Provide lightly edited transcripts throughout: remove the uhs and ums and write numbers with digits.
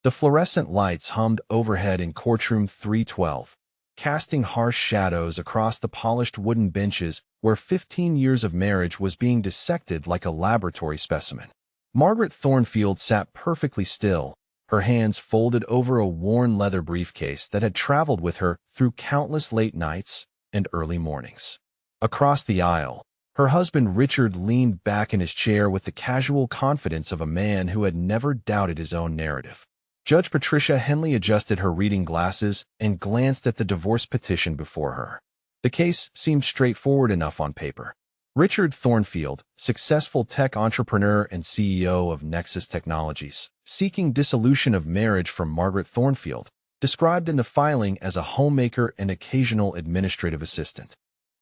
The fluorescent lights hummed overhead in courtroom 312, casting harsh shadows across the polished wooden benches where 15 years of marriage was being dissected like a laboratory specimen. Margaret Thornfield sat perfectly still, her hands folded over a worn leather briefcase that had traveled with her through countless late nights and early mornings. Across the aisle, her husband Richard leaned back in his chair with the casual confidence of a man who had never doubted his own narrative. Judge Patricia Henley adjusted her reading glasses and glanced at the divorce petition before her. The case seemed straightforward enough on paper. Richard Thornfield, successful tech entrepreneur and CEO of Nexus Technologies, seeking dissolution of marriage from Margaret Thornfield, described in the filing as a homemaker and occasional administrative assistant.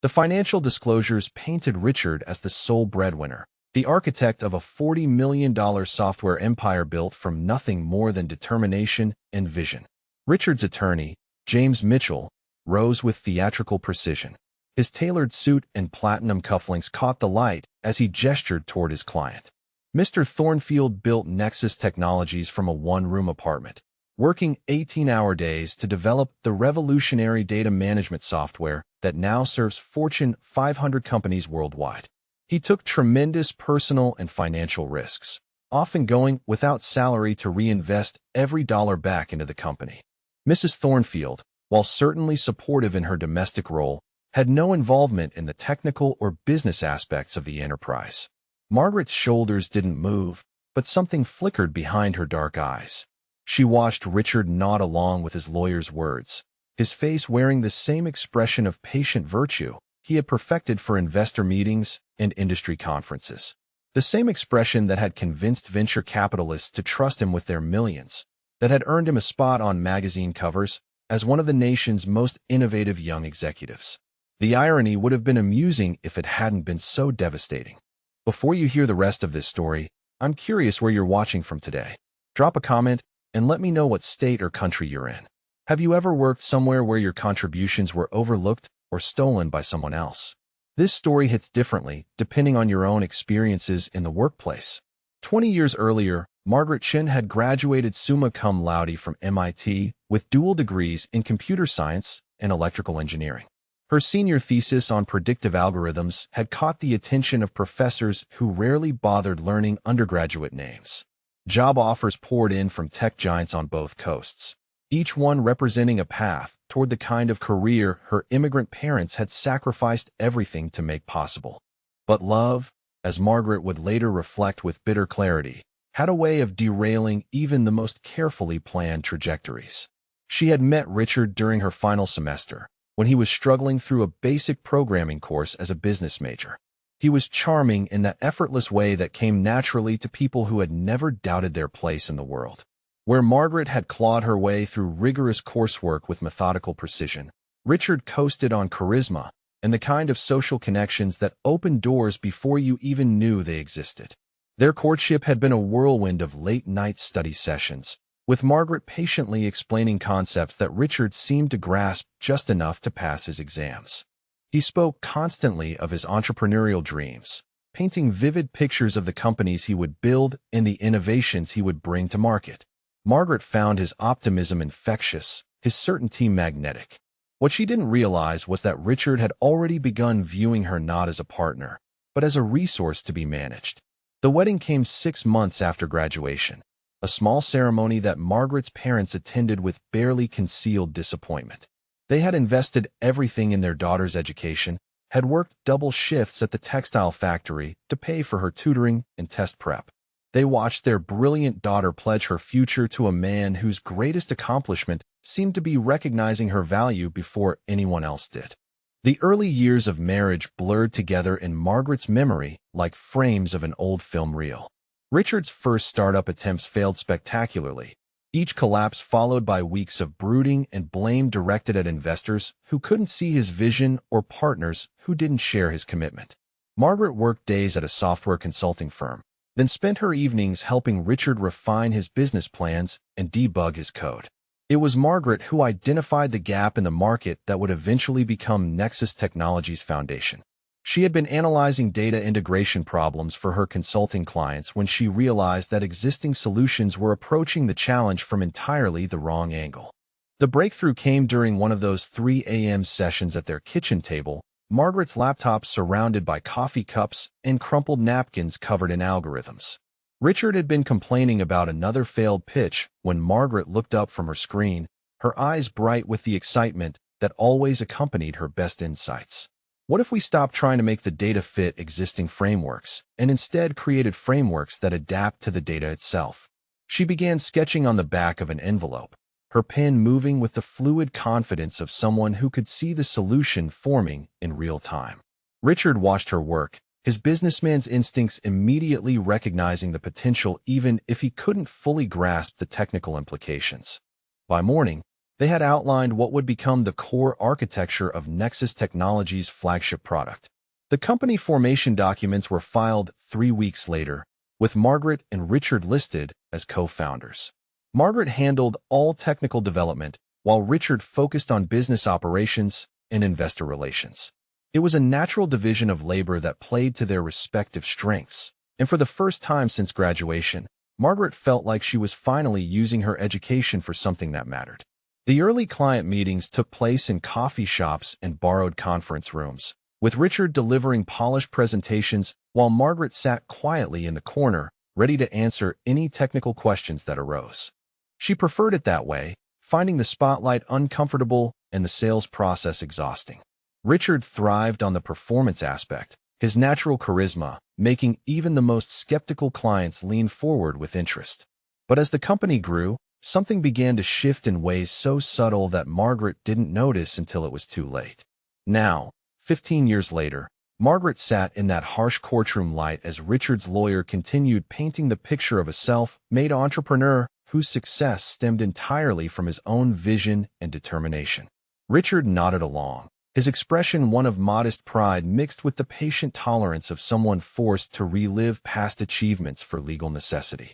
The financial disclosures painted Richard as the sole breadwinner, the architect of a $40 million software empire built from nothing more than determination and vision. Richard's attorney, James Mitchell, rose with theatrical precision. His tailored suit and platinum cufflinks caught the light as he gestured toward his client. Mr. Thornfield built Nexus Technologies from a one-room apartment, working 18-hour days to develop the revolutionary data management software that now serves Fortune 500 companies worldwide. He took tremendous personal and financial risks, often going without salary to reinvest every dollar back into the company. Mrs. Thornfield, while certainly supportive in her domestic role, had no involvement in the technical or business aspects of the enterprise. Margaret's shoulders didn't move, but something flickered behind her dark eyes. She watched Richard nod along with his lawyer's words, his face wearing the same expression of patient virtue he had perfected for investor meetings and industry conferences. The same expression that had convinced venture capitalists to trust him with their millions, that had earned him a spot on magazine covers as one of the nation's most innovative young executives. The irony would have been amusing if it hadn't been so devastating. Before you hear the rest of this story, I'm curious where you're watching from today. Drop a comment and let me know what state or country you're in. Have you ever worked somewhere where your contributions were overlooked or stolen by someone else? This story hits differently depending on your own experiences in the workplace. 20 years earlier, Margaret Chin had graduated summa cum laude from MIT with dual degrees in computer science and electrical engineering. Her senior thesis on predictive algorithms had caught the attention of professors who rarely bothered learning undergraduate names. Job offers poured in from tech giants on both coasts, each one representing a path toward the kind of career her immigrant parents had sacrificed everything to make possible. But love, as Margaret would later reflect with bitter clarity, had a way of derailing even the most carefully planned trajectories. She had met Richard during her final semester, when he was struggling through a basic programming course as a business major. He was charming in that effortless way that came naturally to people who had never doubted their place in the world. Where Margaret had clawed her way through rigorous coursework with methodical precision, Richard coasted on charisma and the kind of social connections that opened doors before you even knew they existed. Their courtship had been a whirlwind of late-night study sessions, with Margaret patiently explaining concepts that Richard seemed to grasp just enough to pass his exams. He spoke constantly of his entrepreneurial dreams, painting vivid pictures of the companies he would build and the innovations he would bring to market. Margaret found his optimism infectious, his certainty magnetic. What she didn't realize was that Richard had already begun viewing her not as a partner, but as a resource to be managed. The wedding came 6 months after graduation, a small ceremony that Margaret's parents attended with barely concealed disappointment. They had invested everything in their daughter's education, had worked double shifts at the textile factory to pay for her tutoring and test prep. They watched their brilliant daughter pledge her future to a man whose greatest accomplishment seemed to be recognizing her value before anyone else did. The early years of marriage blurred together in Margaret's memory like frames of an old film reel. Richard's first startup attempts failed spectacularly, each collapse followed by weeks of brooding and blame directed at investors who couldn't see his vision or partners who didn't share his commitment. Margaret worked days at a software consulting firm, then spent her evenings helping Richard refine his business plans and debug his code. It was Margaret who identified the gap in the market that would eventually become Nexus Technologies' foundation. She had been analyzing data integration problems for her consulting clients when she realized that existing solutions were approaching the challenge from entirely the wrong angle. The breakthrough came during one of those 3 a.m. sessions at their kitchen table, Margaret's laptop surrounded by coffee cups and crumpled napkins covered in algorithms. Richard had been complaining about another failed pitch when Margaret looked up from her screen, her eyes bright with the excitement that always accompanied her best insights. What if we stopped trying to make the data fit existing frameworks and instead created frameworks that adapt to the data itself? She began sketching on the back of an envelope, her pen moving with the fluid confidence of someone who could see the solution forming in real time. Richard watched her work, his businessman's instincts immediately recognizing the potential even if he couldn't fully grasp the technical implications. By morning, they had outlined what would become the core architecture of Nexus Technologies' flagship product. The company formation documents were filed 3 weeks later, with Margaret and Richard listed as co-founders. Margaret handled all technical development, while Richard focused on business operations and investor relations. It was a natural division of labor that played to their respective strengths, and for the first time since graduation, Margaret felt like she was finally using her education for something that mattered. The early client meetings took place in coffee shops and borrowed conference rooms, with Richard delivering polished presentations while Margaret sat quietly in the corner, ready to answer any technical questions that arose. She preferred it that way, finding the spotlight uncomfortable and the sales process exhausting. Richard thrived on the performance aspect, his natural charisma, making even the most skeptical clients lean forward with interest. But as the company grew, something began to shift in ways so subtle that Margaret didn't notice until it was too late. Now, 15 years later, Margaret sat in that harsh courtroom light as Richard's lawyer continued painting the picture of a self-made entrepreneur whose success stemmed entirely from his own vision and determination. Richard nodded along, his expression one of modest pride mixed with the patient tolerance of someone forced to relive past achievements for legal necessity.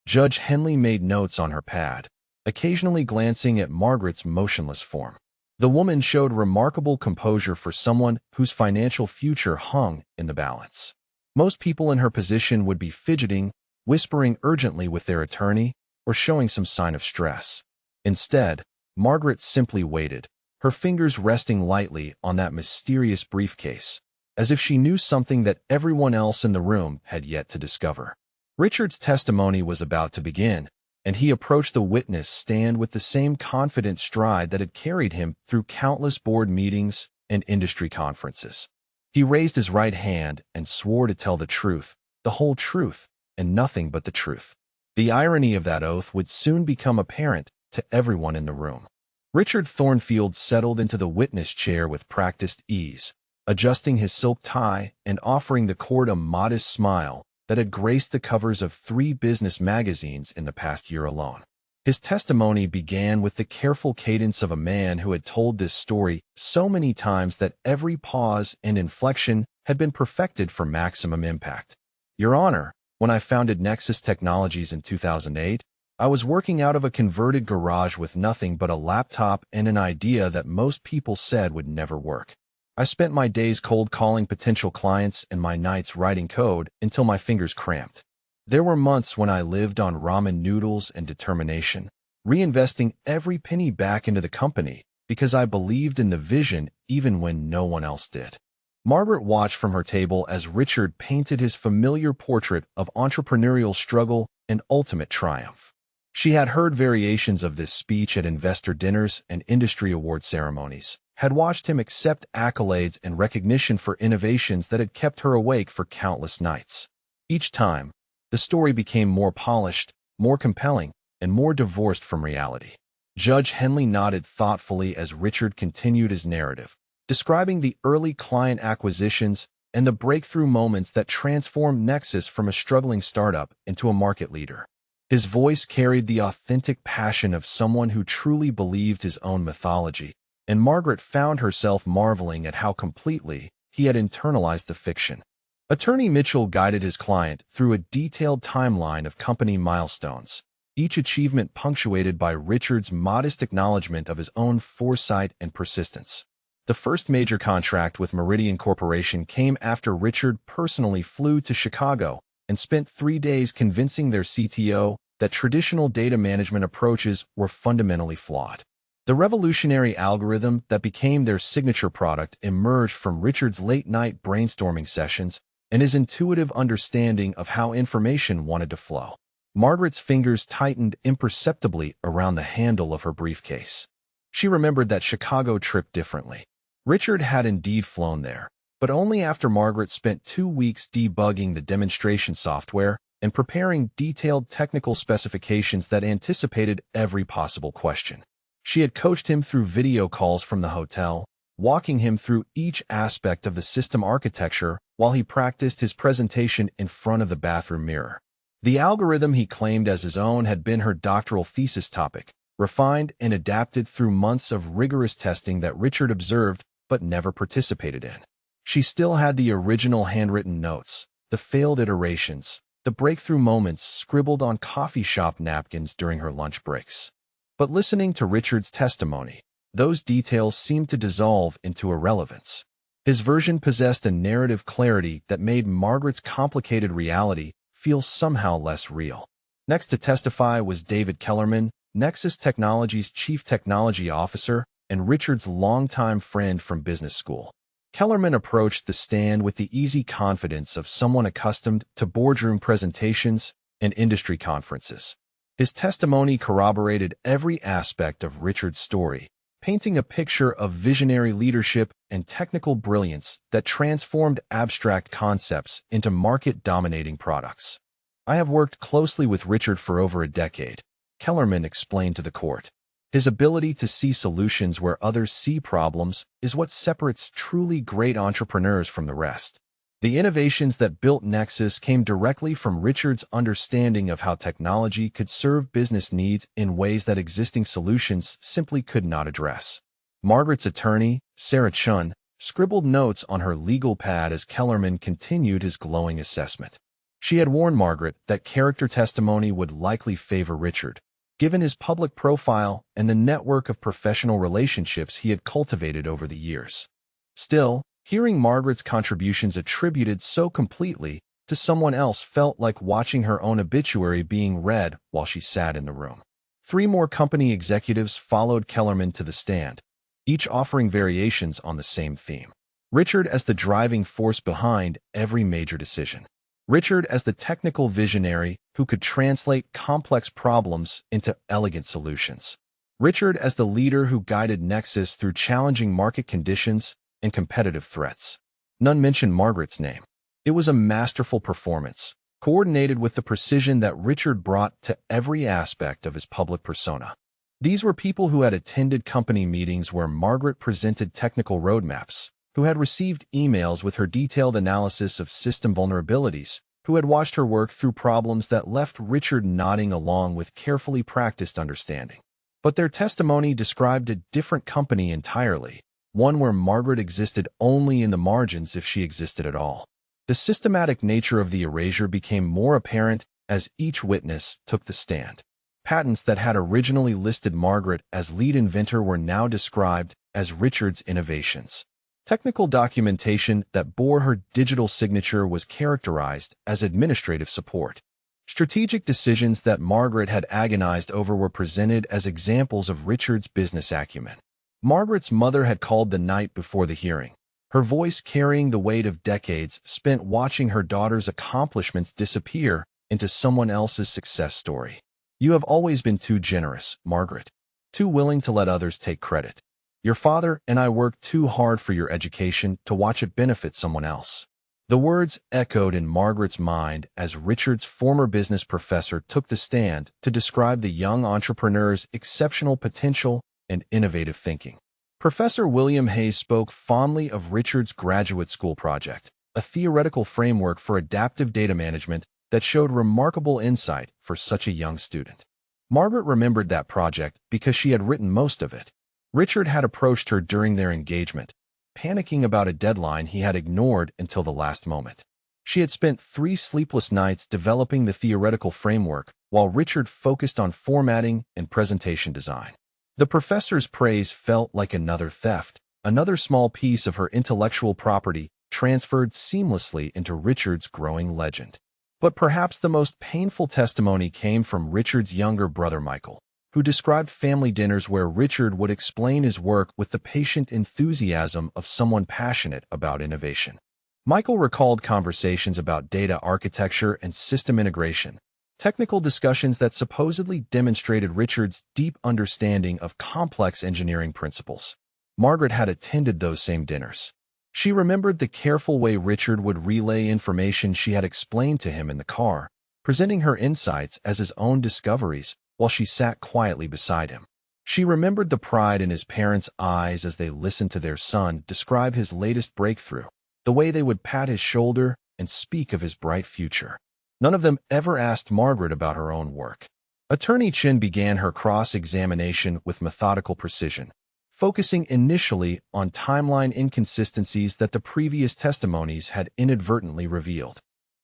Judge Henley made notes on her pad, occasionally glancing at Margaret's motionless form. The woman showed remarkable composure for someone whose financial future hung in the balance. Most people in her position would be fidgeting, whispering urgently with their attorney, or showing some sign of stress. Instead, Margaret simply waited, her fingers resting lightly on that mysterious briefcase, as if she knew something that everyone else in the room had yet to discover. Richard's testimony was about to begin, and he approached the witness stand with the same confident stride that had carried him through countless board meetings and industry conferences. He raised his right hand and swore to tell the truth, the whole truth, and nothing but the truth. The irony of that oath would soon become apparent to everyone in the room. Richard Thornfield settled into the witness chair with practiced ease, adjusting his silk tie and offering the court a modest smile that had graced the covers of 3 business magazines in the past year alone. His testimony began with the careful cadence of a man who had told this story so many times that every pause and inflection had been perfected for maximum impact. Your Honor, when I founded Nexus Technologies in 2008, I was working out of a converted garage with nothing but a laptop and an idea that most people said would never work. I spent my days cold calling potential clients and my nights writing code until my fingers cramped. There were months when I lived on ramen noodles and determination, reinvesting every penny back into the company because I believed in the vision even when no one else did. Margaret watched from her table as Richard painted his familiar portrait of entrepreneurial struggle and ultimate triumph. She had heard variations of this speech at investor dinners and industry award ceremonies, had watched him accept accolades and recognition for innovations that had kept her awake for countless nights. Each time, the story became more polished, more compelling, and more divorced from reality. Judge Henley nodded thoughtfully as Richard continued his narrative, describing the early client acquisitions and the breakthrough moments that transformed Nexus from a struggling startup into a market leader. His voice carried the authentic passion of someone who truly believed his own mythology, and Margaret found herself marveling at how completely he had internalized the fiction. Attorney Mitchell guided his client through a detailed timeline of company milestones, each achievement punctuated by Richard's modest acknowledgement of his own foresight and persistence. The first major contract with Meridian Corporation came after Richard personally flew to Chicago and spent 3 days convincing their CTO that traditional data management approaches were fundamentally flawed. The revolutionary algorithm that became their signature product emerged from Richard's late-night brainstorming sessions and his intuitive understanding of how information wanted to flow. Margaret's fingers tightened imperceptibly around the handle of her briefcase. She remembered that Chicago trip differently. Richard had indeed flown there, but only after Margaret spent 2 weeks debugging the demonstration software and preparing detailed technical specifications that anticipated every possible question. She had coached him through video calls from the hotel, walking him through each aspect of the system architecture while he practiced his presentation in front of the bathroom mirror. The algorithm he claimed as his own had been her doctoral thesis topic, refined and adapted through months of rigorous testing that Richard observed but never participated in. She still had the original handwritten notes, the failed iterations, the breakthrough moments scribbled on coffee shop napkins during her lunch breaks. But listening to Richard's testimony, those details seemed to dissolve into irrelevance. His version possessed a narrative clarity that made Margaret's complicated reality feel somehow less real. Next to testify was David Kellerman, Nexus Technologies' Chief Technology Officer and Richard's longtime friend from business school. Kellerman approached the stand with the easy confidence of someone accustomed to boardroom presentations and industry conferences. His testimony corroborated every aspect of Richard's story, painting a picture of visionary leadership and technical brilliance that transformed abstract concepts into market-dominating products. "I have worked closely with Richard for over a decade," Kellerman explained to the court. "His ability to see solutions where others see problems is what separates truly great entrepreneurs from the rest." The innovations that built Nexus came directly from Richard's understanding of how technology could serve business needs in ways that existing solutions simply could not address. Margaret's attorney, Sarah Chun, scribbled notes on her legal pad as Kellerman continued his glowing assessment. She had warned Margaret that character testimony would likely favor Richard, given his public profile and the network of professional relationships he had cultivated over the years. Still, hearing Margaret's contributions attributed so completely to someone else felt like watching her own obituary being read while she sat in the room. 3 more company executives followed Kellerman to the stand, each offering variations on the same theme. Richard as the driving force behind every major decision. Richard as the technical visionary who could translate complex problems into elegant solutions. Richard as the leader who guided Nexus through challenging market conditions and competitive threats. None mentioned Margaret's name. It was a masterful performance, coordinated with the precision that Richard brought to every aspect of his public persona. These were people who had attended company meetings where Margaret presented technical roadmaps, who had received emails with her detailed analysis of system vulnerabilities, who had watched her work through problems that left Richard nodding along with carefully practiced understanding. But their testimony described a different company entirely, one where Margaret existed only in the margins if she existed at all. The systematic nature of the erasure became more apparent as each witness took the stand. Patents that had originally listed Margaret as lead inventor were now described as Richard's innovations. Technical documentation that bore her digital signature was characterized as administrative support. Strategic decisions that Margaret had agonized over were presented as examples of Richard's business acumen. Margaret's mother had called the night before the hearing, her voice carrying the weight of decades spent watching her daughter's accomplishments disappear into someone else's success story. "You have always been too generous, Margaret, too willing to let others take credit. Your father and I worked too hard for your education to watch it benefit someone else." The words echoed in Margaret's mind as Richard's former business professor took the stand to describe the young entrepreneur's exceptional potential and innovative thinking. Professor William Hayes spoke fondly of Richard's graduate school project, a theoretical framework for adaptive data management that showed remarkable insight for such a young student. Margaret remembered that project because she had written most of it. Richard had approached her during their engagement, panicking about a deadline he had ignored until the last moment. She had spent 3 sleepless nights developing the theoretical framework while Richard focused on formatting and presentation design. The professor's praise felt like another theft, another small piece of her intellectual property transferred seamlessly into Richard's growing legend. But perhaps the most painful testimony came from Richard's younger brother Michael, who described family dinners where Richard would explain his work with the patient enthusiasm of someone passionate about innovation. Michael recalled conversations about data architecture and system integration, technical discussions that supposedly demonstrated Richard's deep understanding of complex engineering principles. Margaret had attended those same dinners. She remembered the careful way Richard would relay information she had explained to him in the car, presenting her insights as his own discoveries while she sat quietly beside him. She remembered the pride in his parents' eyes as they listened to their son describe his latest breakthrough, the way they would pat his shoulder and speak of his bright future. None of them ever asked Margaret about her own work. Attorney Chen began her cross-examination with methodical precision, focusing initially on timeline inconsistencies that the previous testimonies had inadvertently revealed.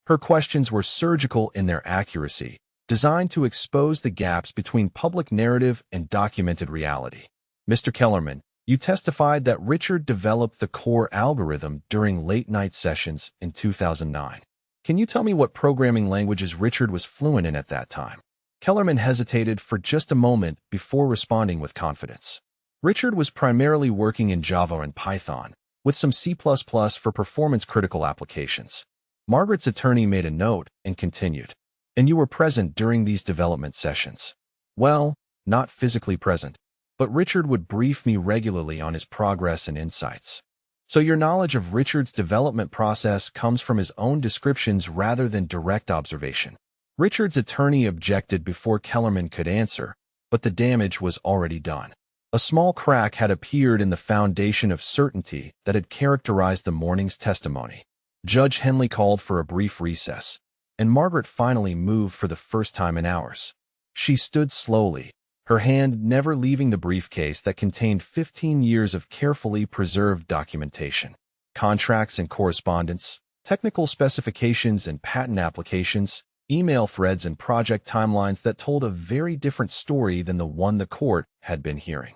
Her questions were surgical in their accuracy, designed to expose the gaps between public narrative and documented reality. Mr. Kellerman, you testified that Richard developed the core algorithm during late-night sessions in 2009. Can you tell me what programming languages Richard was fluent in at that time? Kellerman hesitated for just a moment before responding with confidence. Richard was primarily working in Java and Python, with some C++ for performance-critical applications. Margaret's attorney made a note and continued. And you were present during these development sessions? Well, not physically present, but Richard would brief me regularly on his progress and insights. So your knowledge of Richard's development process comes from his own descriptions rather than direct observation. Richard's attorney objected before Kellerman could answer, but the damage was already done. A small crack had appeared in the foundation of certainty that had characterized the morning's testimony. Judge Henley called for a brief recess, and Margaret finally moved for the first time in hours. She stood slowly, her hand never leaving the briefcase that contained 15 years of carefully preserved documentation. Contracts and correspondence, technical specifications and patent applications, email threads and project timelines that told a very different story than the one the court had been hearing.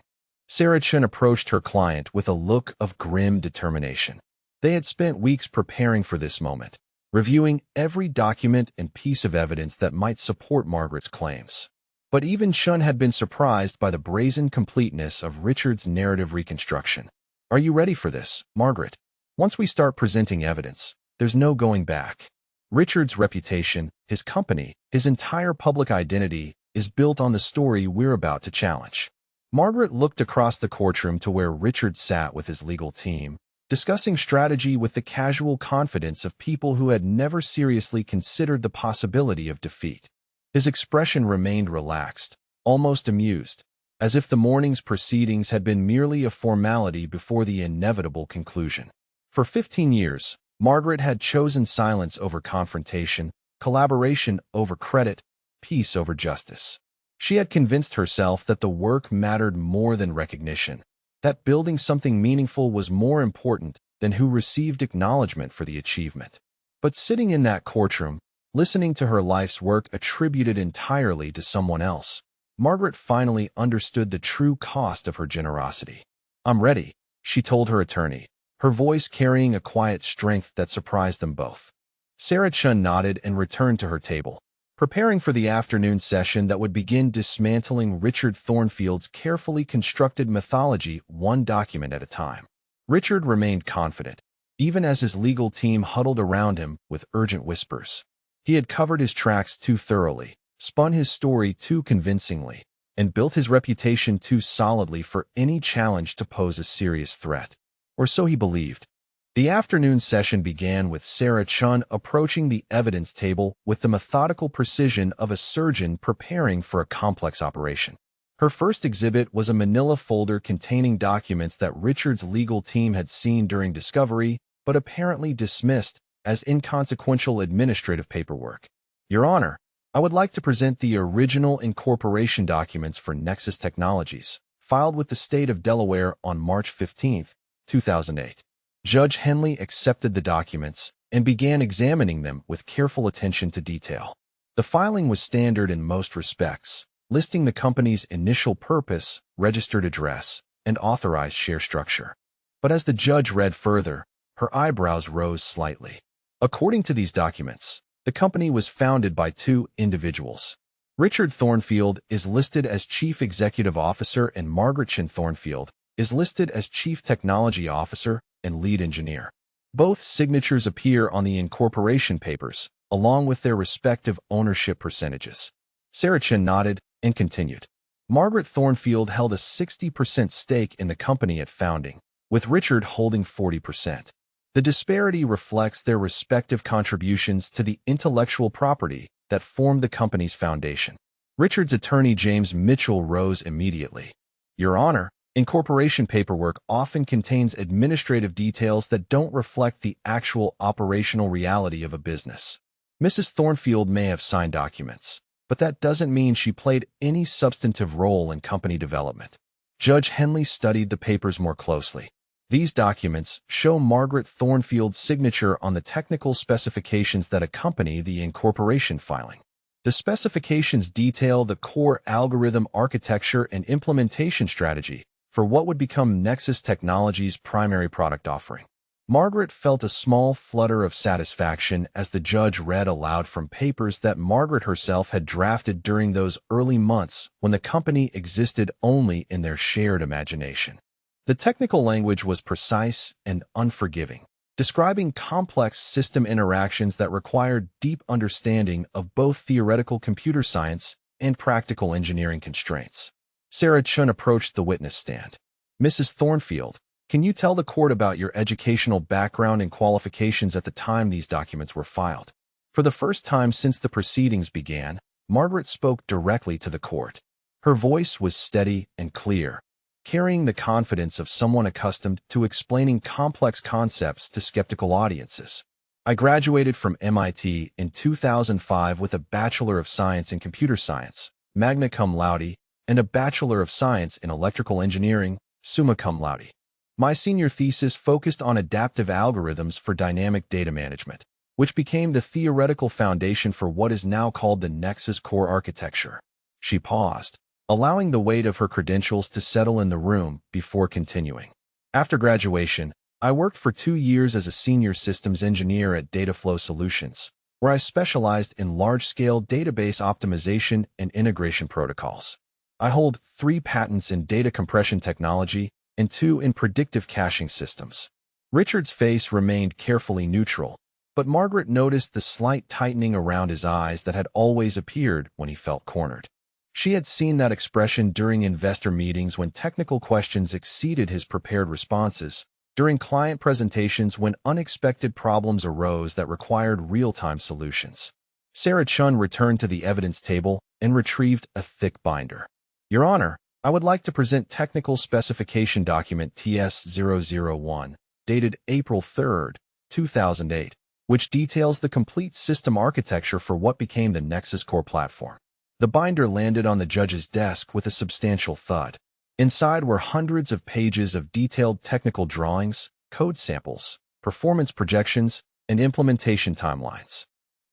Sarah Chen approached her client with a look of grim determination. They had spent weeks preparing for this moment, reviewing every document and piece of evidence that might support Margaret's claims. But even Chen had been surprised by the brazen completeness of Richard's narrative reconstruction. Are you ready for this, Margaret? Once we start presenting evidence, there's no going back. Richard's reputation, his company, his entire public identity is built on the story we're about to challenge. Margaret looked across the courtroom to where Richard sat with his legal team, discussing strategy with the casual confidence of people who had never seriously considered the possibility of defeat. His expression remained relaxed, almost amused, as if the morning's proceedings had been merely a formality before the inevitable conclusion. For 15 years, Margaret had chosen silence over confrontation, collaboration over credit, peace over justice. She had convinced herself that the work mattered more than recognition, that building something meaningful was more important than who received acknowledgement for the achievement. But sitting in that courtroom, listening to her life's work attributed entirely to someone else, Margaret finally understood the true cost of her generosity. I'm ready, she told her attorney, her voice carrying a quiet strength that surprised them both. Sarah Chen nodded and returned to her table, preparing for the afternoon session that would begin dismantling Richard Thornfield's carefully constructed mythology one document at a time. Richard remained confident, even as his legal team huddled around him with urgent whispers. He had covered his tracks too thoroughly, spun his story too convincingly, and built his reputation too solidly for any challenge to pose a serious threat. Or so he believed. The afternoon session began with Sarah Chen approaching the evidence table with the methodical precision of a surgeon preparing for a complex operation. Her first exhibit was a manila folder containing documents that Richard's legal team had seen during discovery, but apparently dismissed as inconsequential administrative paperwork. Your Honor, I would like to present the original incorporation documents for Nexus Technologies, filed with the state of Delaware on March 15, 2008. Judge Henley accepted the documents and began examining them with careful attention to detail. The filing was standard in most respects, listing the company's initial purpose, registered address, and authorized share structure. But as the judge read further, her eyebrows rose slightly. According to these documents, the company was founded by two individuals. Richard Thornfield is listed as Chief Executive Officer and Margaret Chin Thornfield is listed as Chief Technology Officer and Lead Engineer. Both signatures appear on the incorporation papers, along with their respective ownership percentages. Sarah Chin nodded and continued. Margaret Thornfield held a 60% stake in the company at founding, with Richard holding 40%. The disparity reflects their respective contributions to the intellectual property that formed the company's foundation. Richard's attorney James Mitchell rose immediately. Your Honor, incorporation paperwork often contains administrative details that don't reflect the actual operational reality of a business. Mrs. Thornfield may have signed documents, but that doesn't mean she played any substantive role in company development. Judge Henley studied the papers more closely. These documents show Margaret Thornfield's signature on the technical specifications that accompany the incorporation filing. The specifications detail the core algorithm architecture and implementation strategy for what would become Nexus Technologies' primary product offering. Margaret felt a small flutter of satisfaction as the judge read aloud from papers that Margaret herself had drafted during those early months when the company existed only in their shared imagination. The technical language was precise and unforgiving, describing complex system interactions that required deep understanding of both theoretical computer science and practical engineering constraints. Sarah Chun approached the witness stand. Mrs. Thornfield, can you tell the court about your educational background and qualifications at the time these documents were filed? For the first time since the proceedings began, Margaret spoke directly to the court. Her voice was steady and clear, carrying the confidence of someone accustomed to explaining complex concepts to skeptical audiences. I graduated from MIT in 2005 with a Bachelor of Science in Computer Science, magna cum laude, and a Bachelor of Science in Electrical Engineering, summa cum laude. My senior thesis focused on adaptive algorithms for dynamic data management, which became the theoretical foundation for what is now called the Nexus Core Architecture. She paused, allowing the weight of her credentials to settle in the room before continuing. After graduation, I worked for 2 years as a senior systems engineer at Dataflow Solutions, where I specialized in large-scale database optimization and integration protocols. I hold 3 patents in data compression technology and 2 in predictive caching systems. Richard's face remained carefully neutral, but Margaret noticed the slight tightening around his eyes that had always appeared when he felt cornered. She had seen that expression during investor meetings when technical questions exceeded his prepared responses, during client presentations when unexpected problems arose that required real-time solutions. Sarah Chun returned to the evidence table and retrieved a thick binder. Your Honor, I would like to present Technical Specification Document TS-001, dated April 3, 2008, which details the complete system architecture for what became the Nexus Core platform. The binder landed on the judge's desk with a substantial thud. Inside were hundreds of pages of detailed technical drawings, code samples, performance projections, and implementation timelines.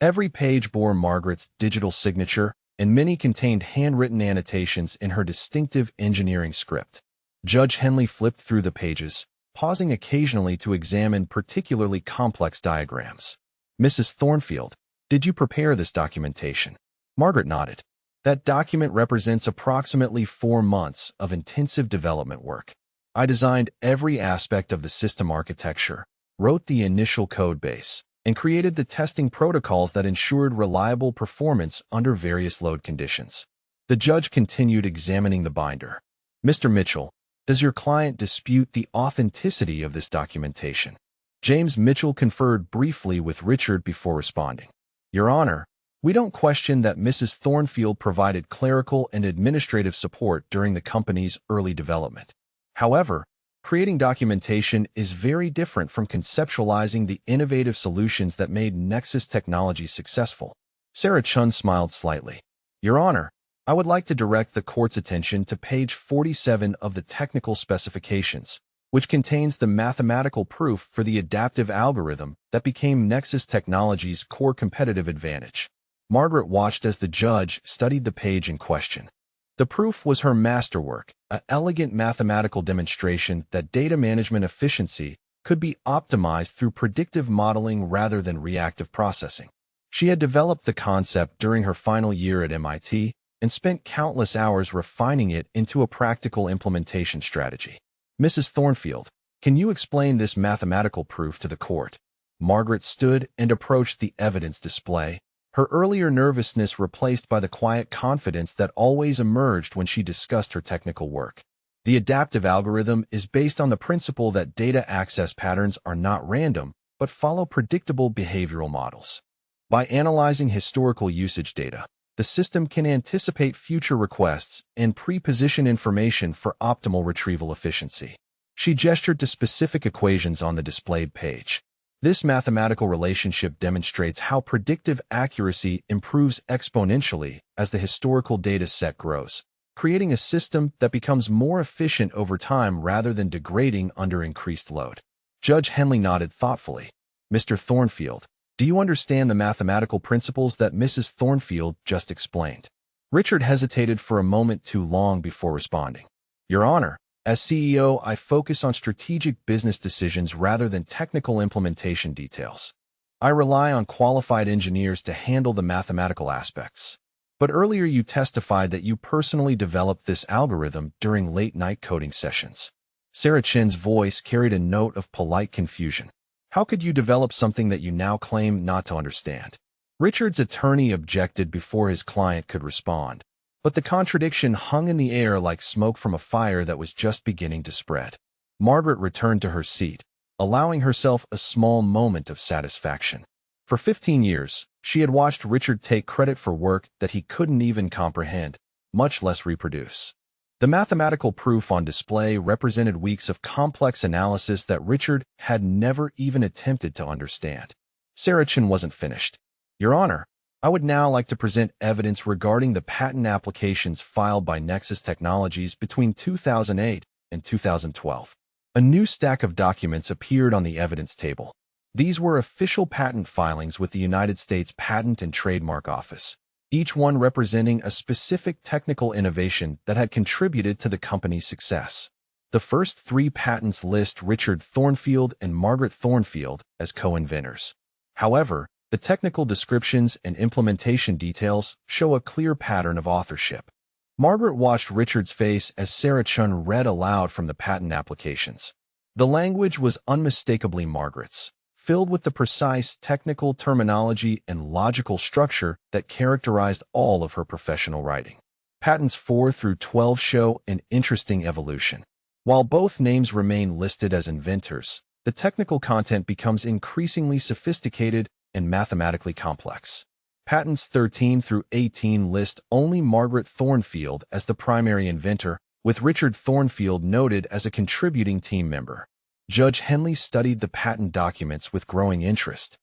Every page bore Margaret's digital signature, and many contained handwritten annotations in her distinctive engineering script. Judge Henley flipped through the pages, pausing occasionally to examine particularly complex diagrams. Mrs. Thornfield, did you prepare this documentation? Margaret nodded. That document represents approximately 4 months of intensive development work. I designed every aspect of the system architecture, wrote the initial code base, and created the testing protocols that ensured reliable performance under various load conditions. The judge continued examining the binder. Mr. Mitchell, does your client dispute the authenticity of this documentation? James Mitchell conferred briefly with Richard before responding. Your Honor, we don't question that Mrs. Thornfield provided clerical and administrative support during the company's early development. However, creating documentation is very different from conceptualizing the innovative solutions that made Nexus Technologies successful. Sarah Chun smiled slightly. Your Honor, I would like to direct the court's attention to page 47 of the technical specifications, which contains the mathematical proof for the adaptive algorithm that became Nexus Technologies' core competitive advantage. Margaret watched as the judge studied the page in question. The proof was her masterwork, an elegant mathematical demonstration that data management efficiency could be optimized through predictive modeling rather than reactive processing. She had developed the concept during her final year at MIT and spent countless hours refining it into a practical implementation strategy. Mrs. Thornfield, can you explain this mathematical proof to the court? Margaret stood and approached the evidence display, her earlier nervousness replaced by the quiet confidence that always emerged when she discussed her technical work. The adaptive algorithm is based on the principle that data access patterns are not random, but follow predictable behavioral models. By analyzing historical usage data, the system can anticipate future requests and pre-position information for optimal retrieval efficiency. She gestured to specific equations on the displayed page. This mathematical relationship demonstrates how predictive accuracy improves exponentially as the historical data set grows, creating a system that becomes more efficient over time rather than degrading under increased load. Judge Henley nodded thoughtfully. Mr. Thornfield, do you understand the mathematical principles that Mrs. Thornfield just explained? Richard hesitated for a moment too long before responding. Your Honor, as CEO, I focus on strategic business decisions rather than technical implementation details. I rely on qualified engineers to handle the mathematical aspects. But earlier you testified that you personally developed this algorithm during late-night coding sessions. Sarah Chen's voice carried a note of polite confusion. How could you develop something that you now claim not to understand? Richard's attorney objected before his client could respond, but the contradiction hung in the air like smoke from a fire that was just beginning to spread. Margaret returned to her seat, allowing herself a small moment of satisfaction. For 15 years, she had watched Richard take credit for work that he couldn't even comprehend, much less reproduce. The mathematical proof on display represented weeks of complex analysis that Richard had never even attempted to understand. Sarah Chen wasn't finished. Your Honor, I would now like to present evidence regarding the patent applications filed by Nexus Technologies between 2008 and 2012. A new stack of documents appeared on the evidence table. These were official patent filings with the United States Patent and Trademark Office, each one representing a specific technical innovation that had contributed to the company's success. The first 3 patents list Richard Thornfield and Margaret Thornfield as co-inventors. However, the technical descriptions and implementation details show a clear pattern of authorship. Margaret watched Richard's face as Sarah Chen read aloud from the patent applications. The language was unmistakably Margaret's, filled with the precise technical terminology and logical structure that characterized all of her professional writing. Patents 4 through 12 show an interesting evolution. While both names remain listed as inventors, the technical content becomes increasingly sophisticated and mathematically complex. Patents 13 through 18 list only Margaret Thornfield as the primary inventor, with Richard Thornfield noted as a contributing team member. Judge Henley studied the patent documents with growing interest.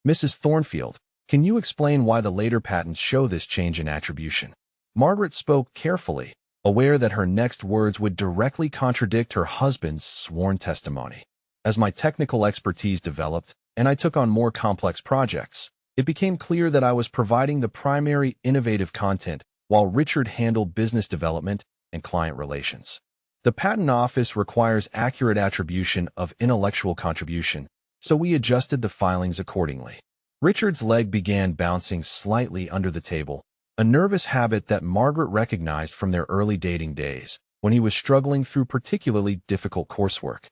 Mrs. Thornfield, can you explain why the later patents show this change in attribution? Margaret spoke carefully, aware that her next words would directly contradict her husband's sworn testimony. As my technical expertise developed, and I took on more complex projects, it became clear that I was providing the primary innovative content while Richard handled business development and client relations. The Patent Office requires accurate attribution of intellectual contribution, so we adjusted the filings accordingly. Richard's leg began bouncing slightly under the table, a nervous habit that Margaret recognized from their early dating days, when he was struggling through particularly difficult coursework.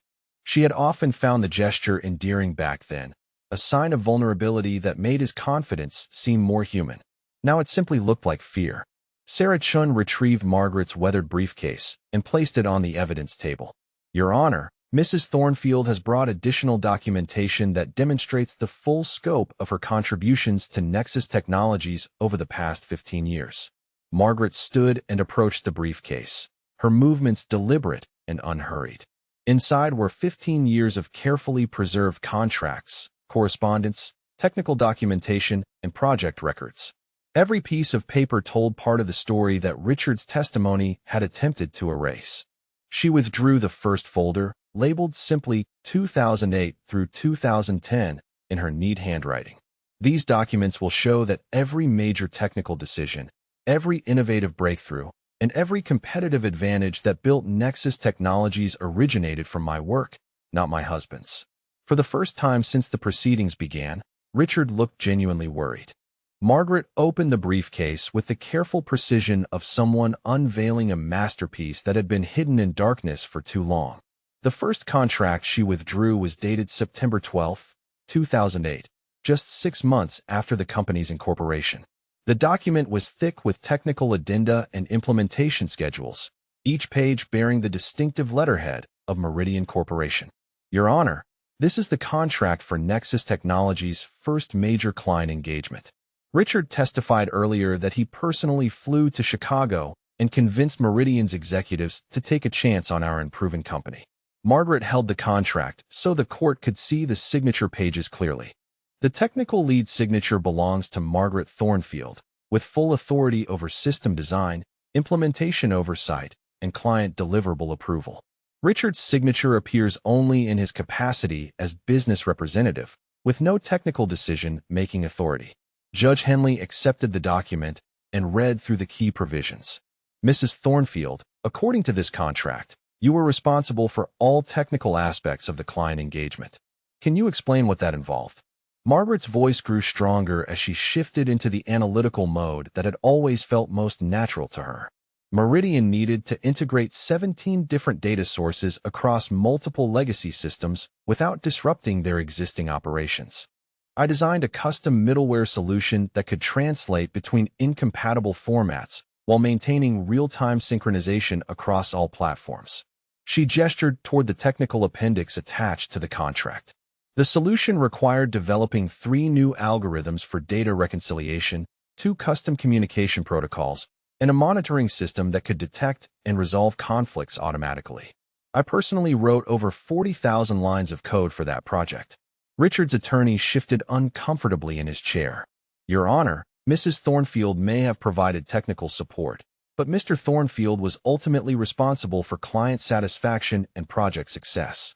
She had often found the gesture endearing back then, a sign of vulnerability that made his confidence seem more human. Now it simply looked like fear. Sarah Chen retrieved Margaret's weathered briefcase and placed it on the evidence table. Your Honor, Mrs. Thornfield has brought additional documentation that demonstrates the full scope of her contributions to Nexus Technologies over the past 15 years. Margaret stood and approached the briefcase, her movements deliberate and unhurried. Inside were 15 years of carefully preserved contracts, correspondence, technical documentation, and project records. Every piece of paper told part of the story that Richard's testimony had attempted to erase. She withdrew the first folder, labeled simply 2008 through 2010, in her neat handwriting. These documents will show that every major technical decision, every innovative breakthrough, and every competitive advantage that built Nexus Technologies originated from my work, not my husband's. For the first time since the proceedings began, Richard looked genuinely worried. Margaret opened the briefcase with the careful precision of someone unveiling a masterpiece that had been hidden in darkness for too long. The first contract she withdrew was dated September 12, 2008, just 6 months after the company's incorporation. The document was thick with technical addenda and implementation schedules, each page bearing the distinctive letterhead of Meridian Corporation. Your Honor, this is the contract for Nexus Technologies' first major client engagement. Richard testified earlier that he personally flew to Chicago and convinced Meridian's executives to take a chance on our improving company. Margaret held the contract so the court could see the signature pages clearly. The technical lead signature belongs to Margaret Thornfield, with full authority over system design, implementation oversight, and client deliverable approval. Richard's signature appears only in his capacity as business representative, with no technical decision-making authority. Judge Henley accepted the document and read through the key provisions. Mrs. Thornfield, according to this contract, you were responsible for all technical aspects of the client engagement. Can you explain what that involved? Margaret's voice grew stronger as she shifted into the analytical mode that had always felt most natural to her. Meridian needed to integrate 17 different data sources across multiple legacy systems without disrupting their existing operations. I designed a custom middleware solution that could translate between incompatible formats while maintaining real-time synchronization across all platforms. She gestured toward the technical appendix attached to the contract. The solution required developing 3 new algorithms for data reconciliation, 2 custom communication protocols, and a monitoring system that could detect and resolve conflicts automatically. I personally wrote over 40,000 lines of code for that project. Richard's attorney shifted uncomfortably in his chair. Your Honor, Mrs. Thornfield may have provided technical support, but Mr. Thornfield was ultimately responsible for client satisfaction and project success.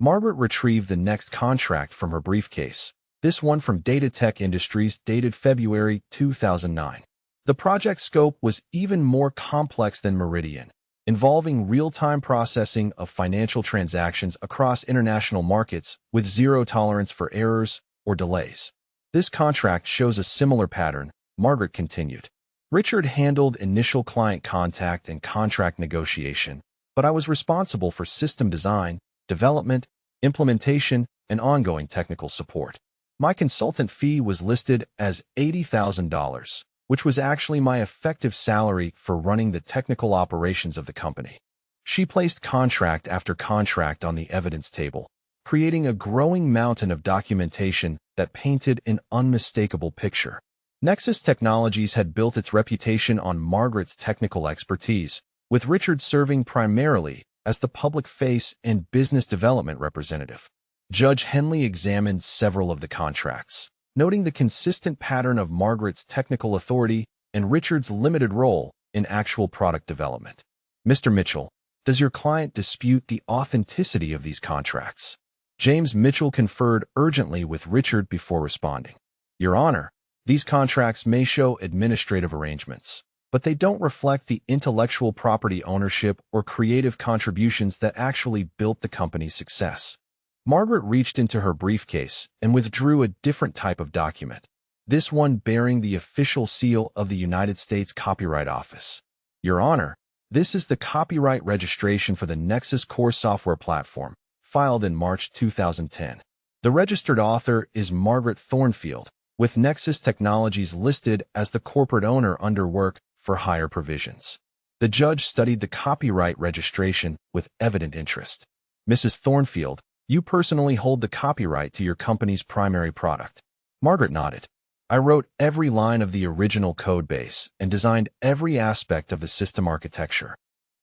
Margaret retrieved the next contract from her briefcase, this one from Datatech Industries dated February 2009. The project scope was even more complex than Meridian, involving real-time processing of financial transactions across international markets with zero tolerance for errors or delays. This contract shows a similar pattern, Margaret continued. Richard handled initial client contact and contract negotiation, but I was responsible for system design, development, implementation, and ongoing technical support. My consultant fee was listed as $80,000, which was actually my effective salary for running the technical operations of the company. She placed contract after contract on the evidence table, creating a growing mountain of documentation that painted an unmistakable picture. Nexus Technologies had built its reputation on Margaret's technical expertise, with Richard serving primarily as the public face and business development representative. Judge Henley examined several of the contracts, noting the consistent pattern of Margaret's technical authority and Richard's limited role in actual product development. Mr. Mitchell, does your client dispute the authenticity of these contracts? James Mitchell conferred urgently with Richard before responding. Your Honor, these contracts may show administrative arrangements, but they don't reflect the intellectual property ownership or creative contributions that actually built the company's success. Margaret reached into her briefcase and withdrew a different type of document, this one bearing the official seal of the United States Copyright Office. Your Honor, this is the copyright registration for the Nexus Core software platform, filed in March 2010. The registered author is Margaret Thornfield, with Nexus Technologies listed as the corporate owner under work-for-hire provisions. The judge studied the copyright registration with evident interest. Mrs. Thornfield, you personally hold the copyright to your company's primary product. Margaret nodded. I wrote every line of the original code base and designed every aspect of the system architecture.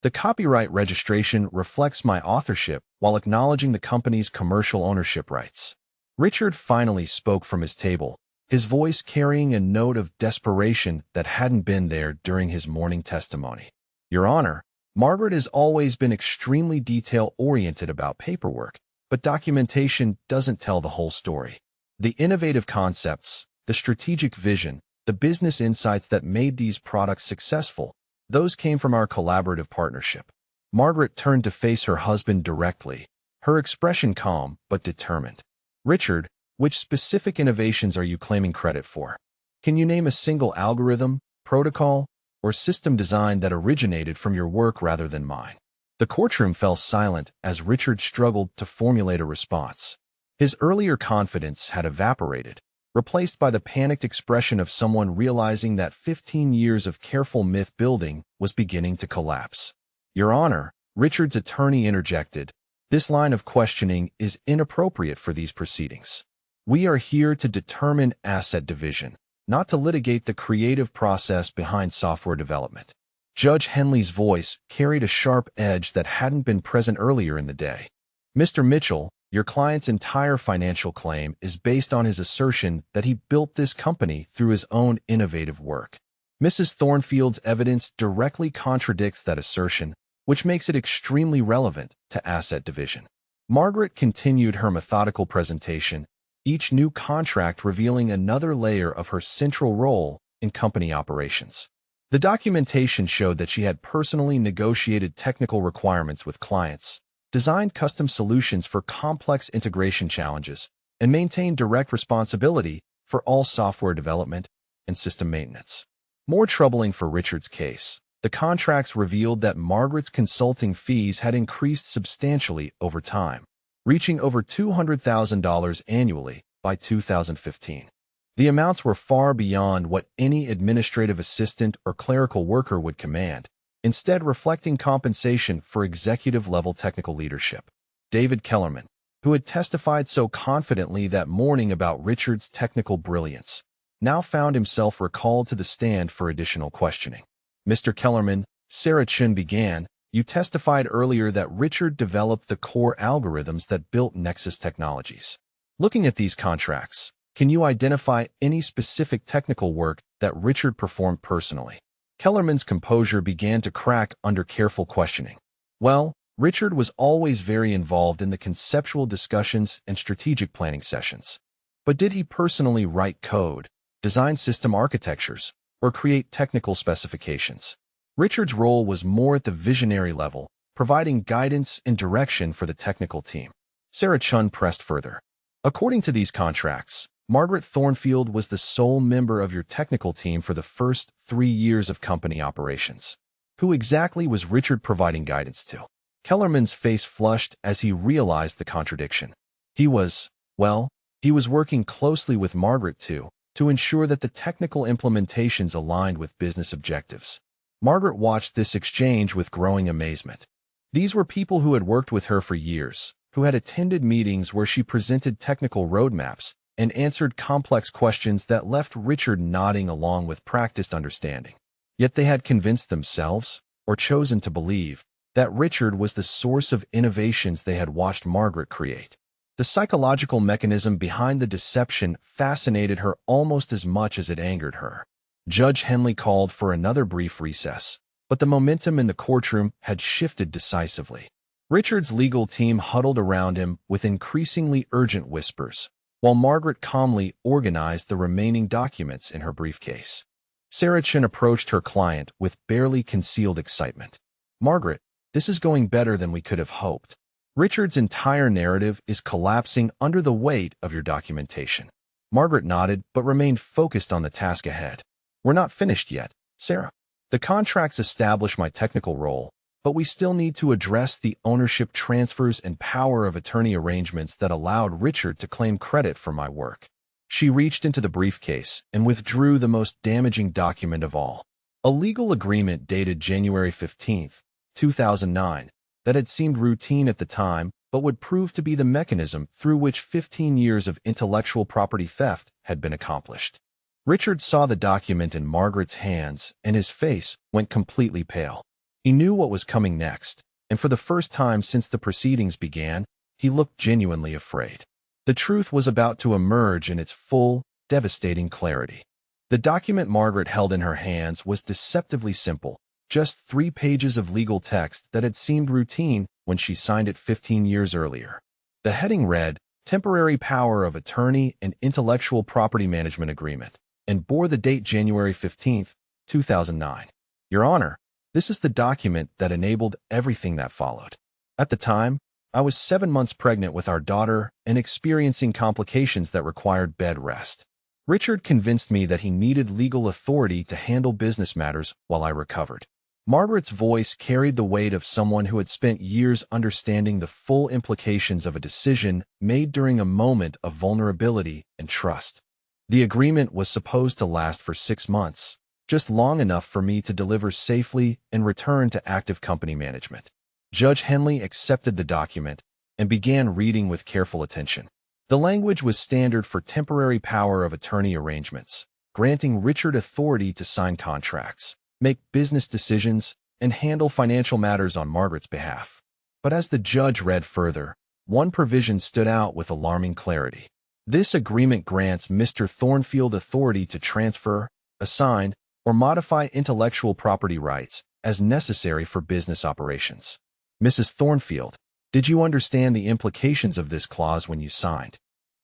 The copyright registration reflects my authorship while acknowledging the company's commercial ownership rights. Richard finally spoke from his table, his voice carrying a note of desperation that hadn't been there during his morning testimony. Your Honor, Margaret has always been extremely detail-oriented about paperwork, but documentation doesn't tell the whole story. The innovative concepts, the strategic vision, the business insights that made these products successful, Those came from our collaborative partnership. Margaret turned to face her husband directly, her expression calm but determined. Richard, which specific innovations are you claiming credit for? Can you name a single algorithm, protocol, or system design that originated from your work rather than mine? The courtroom fell silent as Richard struggled to formulate a response. His earlier confidence had evaporated, replaced by the panicked expression of someone realizing that 15 years of careful myth-building was beginning to collapse. Your Honor, Richard's attorney interjected, this line of questioning is inappropriate for these proceedings. We are here to determine asset division, not to litigate the creative process behind software development. Judge Henley's voice carried a sharp edge that hadn't been present earlier in the day. Mr. Mitchell, your client's entire financial claim is based on his assertion that he built this company through his own innovative work. Mrs. Thornfield's evidence directly contradicts that assertion, which makes it extremely relevant to asset division. Margaret continued her methodical presentation, each new contract revealing another layer of her central role in company operations. The documentation showed that she had personally negotiated technical requirements with clients, designed custom solutions for complex integration challenges, and maintained direct responsibility for all software development and system maintenance. More troubling for Richard's case, the contracts revealed that Margaret's consulting fees had increased substantially over time, reaching over $200,000 annually by 2015. The amounts were far beyond what any administrative assistant or clerical worker would command, instead reflecting compensation for executive-level technical leadership. David Kellerman, who had testified so confidently that morning about Richard's technical brilliance, now found himself recalled to the stand for additional questioning. Mr. Kellerman, Sarah Chun began, you testified earlier that Richard developed the core algorithms that built Nexus Technologies. Looking at these contracts, can you identify any specific technical work that Richard performed personally? Kellerman's composure began to crack under careful questioning. Well, Richard was always very involved in the conceptual discussions and strategic planning sessions. But did he personally write code, design system architectures, or create technical specifications? Richard's role was more at the visionary level, providing guidance and direction for the technical team. Sarah Chun pressed further. According to these contracts, Margaret Thornfield was the sole member of your technical team for the first 3 years of company operations. Who exactly was Richard providing guidance to? Kellerman's face flushed as he realized the contradiction. He was working closely with Margaret to ensure that the technical implementations aligned with business objectives. Margaret watched this exchange with growing amazement. These were people who had worked with her for years, who had attended meetings where she presented technical roadmaps and answered complex questions that left Richard nodding along with practiced understanding. Yet they had convinced themselves, or chosen to believe, that Richard was the source of innovations they had watched Margaret create. The psychological mechanism behind the deception fascinated her almost as much as it angered her. Judge Henley called for another brief recess, but the momentum in the courtroom had shifted decisively. Richard's legal team huddled around him with increasingly urgent whispers, while Margaret calmly organized the remaining documents in her briefcase. Sarah Chun approached her client with barely concealed excitement. Margaret, this is going better than we could have hoped. Richard's entire narrative is collapsing under the weight of your documentation. Margaret nodded but remained focused on the task ahead. We're not finished yet, Sarah. The contracts establish my technical role, but we still need to address the ownership transfers and power of attorney arrangements that allowed Richard to claim credit for my work. She reached into the briefcase and withdrew the most damaging document of all, a legal agreement dated January 15, 2009, that had seemed routine at the time but would prove to be the mechanism through which 15 years of intellectual property theft had been accomplished. Richard saw the document in Margaret's hands, and his face went completely pale. He knew what was coming next, and for the first time since the proceedings began, he looked genuinely afraid. The truth was about to emerge in its full, devastating clarity. The document Margaret held in her hands was deceptively simple, just 3 pages of legal text that had seemed routine when she signed it 15 years earlier. The heading read, Temporary Power of Attorney and Intellectual Property Management Agreement, and bore the date January 15, 2009. Your Honor, This is the document that enabled everything that followed. At the time, I was 7 months pregnant with our daughter and experiencing complications that required bed rest. Richard convinced me that he needed legal authority to handle business matters while I recovered. Margaret's voice carried the weight of someone who had spent years understanding the full implications of a decision made during a moment of vulnerability and trust. The agreement was supposed to last for 6 months, just long enough for me to deliver safely and return to active company management. Judge Henley accepted the document and began reading with careful attention. The language was standard for temporary power of attorney arrangements, granting Richard authority to sign contracts, make business decisions, and handle financial matters on Margaret's behalf. But as the judge read further, one provision stood out with alarming clarity. This agreement grants Mr. Thornfield authority to transfer, assign, or modify intellectual property rights as necessary for business operations. Mrs. Thornfield, did you understand the implications of this clause when you signed?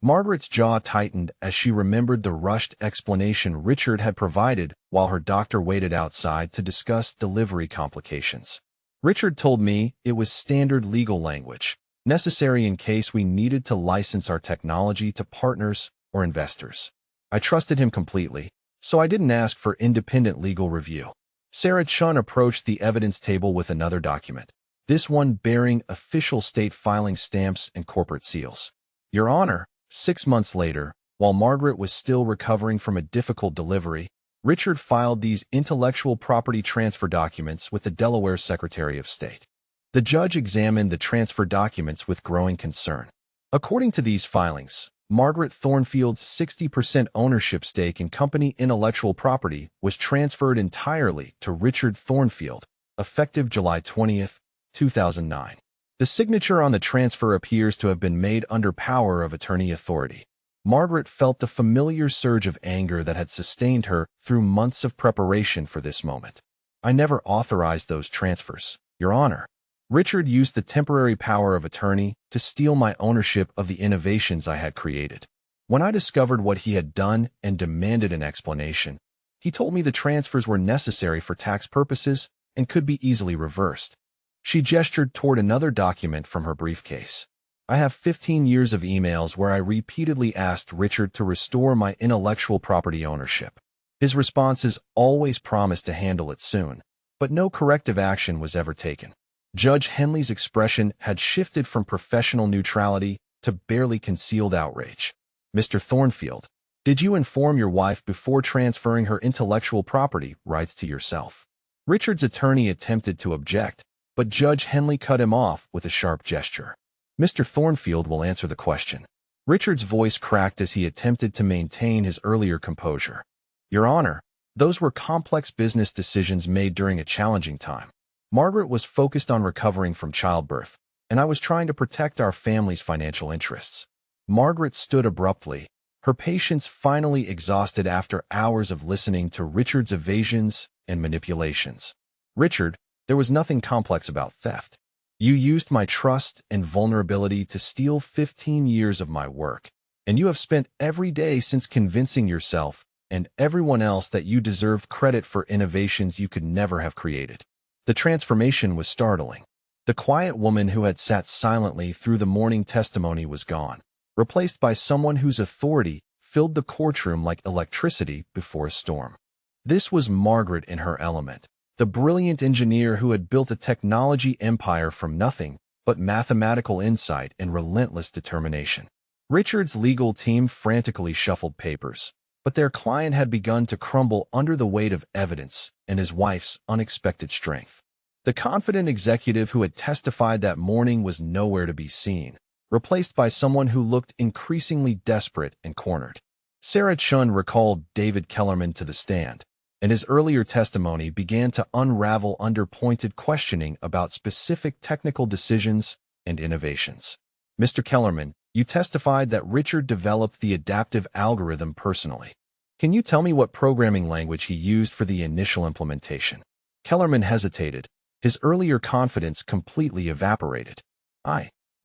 Margaret's jaw tightened as she remembered the rushed explanation Richard had provided while her doctor waited outside to discuss delivery complications. Richard told me it was standard legal language, necessary in case we needed to license our technology to partners or investors. I trusted him completely, so I didn't ask for independent legal review. Sarah Chun approached the evidence table with another document, this one bearing official state filing stamps and corporate seals. Your Honor, 6 months later, while Margaret was still recovering from a difficult delivery, Richard filed these intellectual property transfer documents with the Delaware Secretary of State. The judge examined the transfer documents with growing concern. According to these filings, Margaret Thornfield's 60% ownership stake in company intellectual property was transferred entirely to Richard Thornfield, effective July 20, 2009. The signature on the transfer appears to have been made under power of attorney authority. Margaret felt the familiar surge of anger that had sustained her through months of preparation for this moment. I never authorized those transfers, Your Honor. Richard used the temporary power of attorney to steal my ownership of the innovations I had created. When I discovered what he had done and demanded an explanation, he told me the transfers were necessary for tax purposes and could be easily reversed. She gestured toward another document from her briefcase. I have 15 years of emails where I repeatedly asked Richard to restore my intellectual property ownership. His responses always promised to handle it soon, but no corrective action was ever taken. Judge Henley's expression had shifted from professional neutrality to barely concealed outrage. Mr. Thornfield, did you inform your wife before transferring her intellectual property rights to yourself? Richard's attorney attempted to object, but Judge Henley cut him off with a sharp gesture. Mr. Thornfield will answer the question. Richard's voice cracked as he attempted to maintain his earlier composure. Your Honor, those were complex business decisions made during a challenging time. Margaret was focused on recovering from childbirth, and I was trying to protect our family's financial interests. Margaret stood abruptly, her patience finally exhausted after hours of listening to Richard's evasions and manipulations. Richard, there was nothing complex about theft. You used my trust and vulnerability to steal 15 years of my work, and you have spent every day since convincing yourself and everyone else that you deserved credit for innovations you could never have created. The transformation was startling. The quiet woman who had sat silently through the morning testimony was gone, replaced by someone whose authority filled the courtroom like electricity before a storm. This was Margaret in her element, the brilliant engineer who had built a technology empire from nothing but mathematical insight and relentless determination. Richard's legal team frantically shuffled papers, but their client had begun to crumble under the weight of evidence and his wife's unexpected strength. The confident executive who had testified that morning was nowhere to be seen, replaced by someone who looked increasingly desperate and cornered. Sarah Chun recalled David Kellerman to the stand, and his earlier testimony began to unravel under pointed questioning about specific technical decisions and innovations. Mr. Kellerman, you testified that Richard developed the adaptive algorithm personally. Can you tell me what programming language he used for the initial implementation? Kellerman hesitated, his earlier confidence completely evaporated.